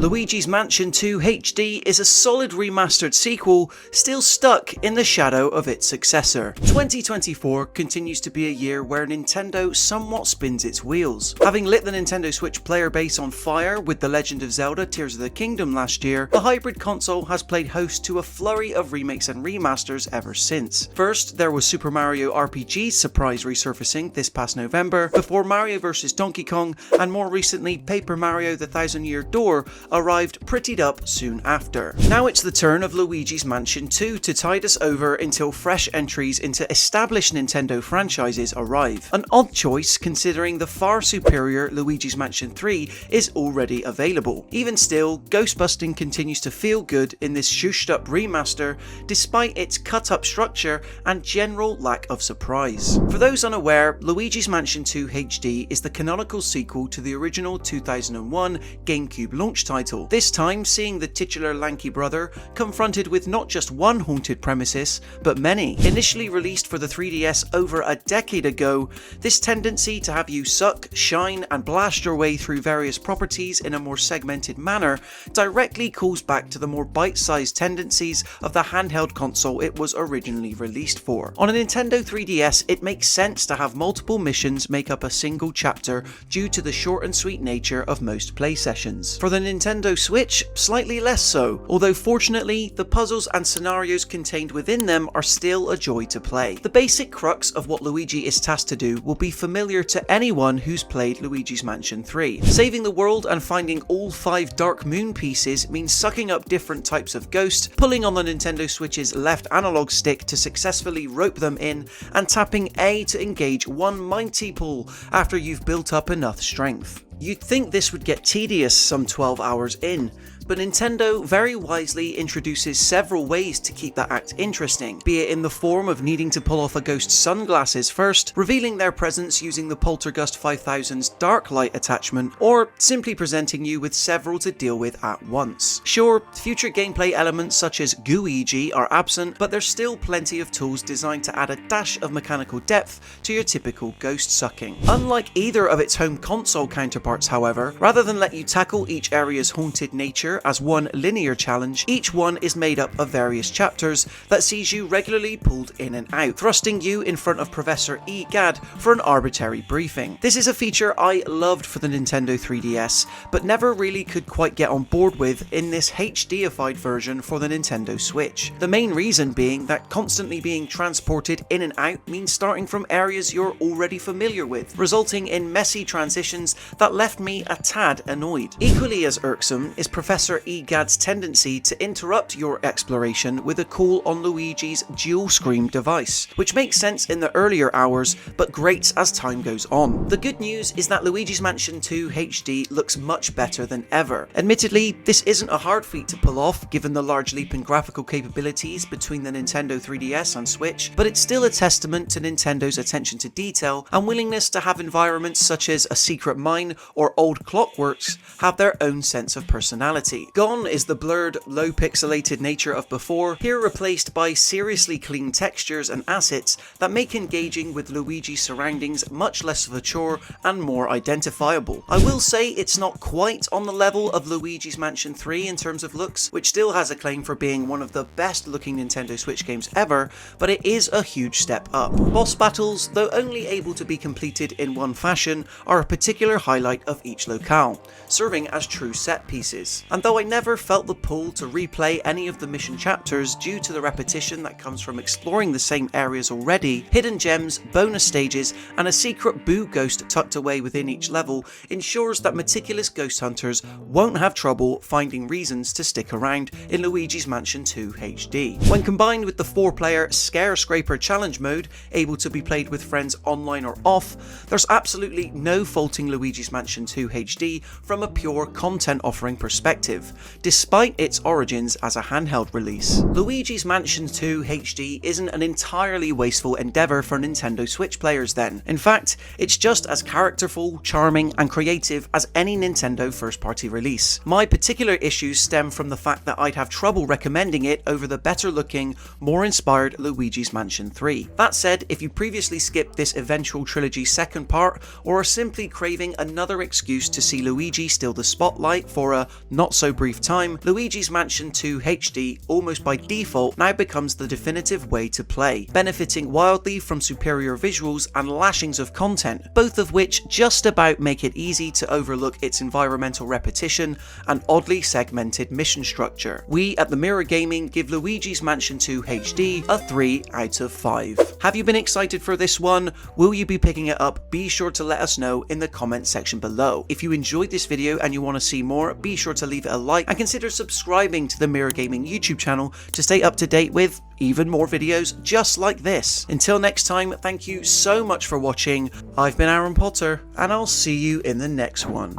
Luigi's Mansion 2 HD is a solid remastered sequel, still stuck in the shadow of its successor. 2024 continues to be a year where Nintendo somewhat spins its wheels. Having lit the Nintendo Switch player base on fire with The Legend of Zelda Tears of the Kingdom last year, the hybrid console has played host to a flurry of remakes and remasters ever since. First, there was Super Mario RPG's surprise resurfacing this past November, before Mario vs Donkey Kong, and more recently Paper Mario The Thousand Year Door arrived prettied up soon after. Now it's the turn of Luigi's Mansion 2 to tide us over until fresh entries into established Nintendo franchises arrive. An odd choice considering the far superior Luigi's Mansion 3 is already available. Even still, Ghostbusting continues to feel good in this shushed up remaster despite its cut up structure and general lack of surprise. For those unaware, Luigi's Mansion 2 HD is the canonical sequel to the original 2001 GameCube launch title, this time seeing the titular lanky brother confronted with not just one haunted premises, but many. Initially released for the 3DS over a decade ago, this tendency to have you suck, shine, and blast your way through various properties in a more segmented manner directly calls back to the more bite-sized tendencies of the handheld console it was originally released for. On a Nintendo 3DS, it makes sense to have multiple missions make up a single chapter due to the short and sweet nature of most play sessions. For the Nintendo Switch, slightly less so, although fortunately the puzzles and scenarios contained within them are still a joy to play. The basic crux of what Luigi is tasked to do will be familiar to anyone who's played Luigi's Mansion 3. Saving the world and finding all 5 Dark Moon pieces means sucking up different types of ghost, pulling on the Nintendo Switch's left analog stick to successfully rope them in, and tapping A to engage one mighty pull after you've built up enough strength. You'd think this would get tedious some 12 hours in, but Nintendo very wisely introduces several ways to keep that act interesting, be it in the form of needing to pull off a ghost's sunglasses first, revealing their presence using the Poltergust 5000's dark light attachment, or simply presenting you with several to deal with at once. Sure, future gameplay elements such as Gooigi are absent, but there's still plenty of tools designed to add a dash of mechanical depth to your typical ghost sucking. Unlike either of its home console counterparts, however, rather than let you tackle each area's haunted nature as one linear challenge, each one is made up of various chapters that sees you regularly pulled in and out, thrusting you in front of Professor Egad for an arbitrary briefing. This is a feature I loved for the Nintendo 3DS, but never really could quite get on board with in this HDified version for the Nintendo Switch. The main reason being that constantly being transported in and out means starting from areas you're already familiar with, resulting in messy transitions that left me a tad annoyed. Equally as irksome is Professor Egad's tendency to interrupt your exploration with a call on Luigi's dual scream device, which makes sense in the earlier hours but grates as time goes on. The good news is that Luigi's Mansion 2 HD looks much better than ever. Admittedly, this isn't a hard feat to pull off given the large leap in graphical capabilities between the Nintendo 3DS and Switch, but it's still a testament to Nintendo's attention to detail and willingness to have environments such as a secret mine or old clockworks have their own sense of personality. Gone is the blurred, low pixelated nature of before, here replaced by seriously clean textures and assets that make engaging with Luigi's surroundings much less of a chore and more identifiable. I will say it's not quite on the level of Luigi's Mansion 3 in terms of looks, which still has a claim for being one of the best looking Nintendo Switch games ever, but it is a huge step up. Boss battles, though only able to be completed in one fashion, are a particular highlight of each locale, serving as true set pieces. And though I never felt the pull to replay any of the mission chapters due to the repetition that comes from exploring the same areas already, hidden gems, bonus stages, and a secret boo ghost tucked away within each level ensures that meticulous ghost hunters won't have trouble finding reasons to stick around in Luigi's Mansion 2 HD. When combined with the 4-player Scare Scraper challenge mode, able to be played with friends online or off, there's absolutely no faulting Luigi's Mansion 2 HD from a pure content offering perspective. effective, despite its origins as a handheld release. Luigi's Mansion 2 HD isn't an entirely wasteful endeavour for Nintendo Switch players then. In fact, it's just as characterful, charming, and creative as any Nintendo first-party release. My particular issues stem from the fact that I'd have trouble recommending it over the better-looking, more inspired Luigi's Mansion 3. That said, if you previously skipped this eventual trilogy's second part, or are simply craving another excuse to see Luigi steal the spotlight for a not-so-brief time, Luigi's Mansion 2 HD, almost by default, now becomes the definitive way to play, benefiting wildly from superior visuals and lashings of content, both of which just about make it easy to overlook its environmental repetition and oddly segmented mission structure. We at The Mirror Gaming give Luigi's Mansion 2 HD a 3 out of 5. Have you been excited for this one? Will you be picking it up? Be sure to let us know in the comment section below. If you enjoyed this video and you want to see more, be sure to leave it a like and consider subscribing to the Mirror Gaming YouTube channel to stay up to date with even more videos just like this. Until next time, thank you so much for watching. I've been Aaron Potter, and I'll see you in the next one.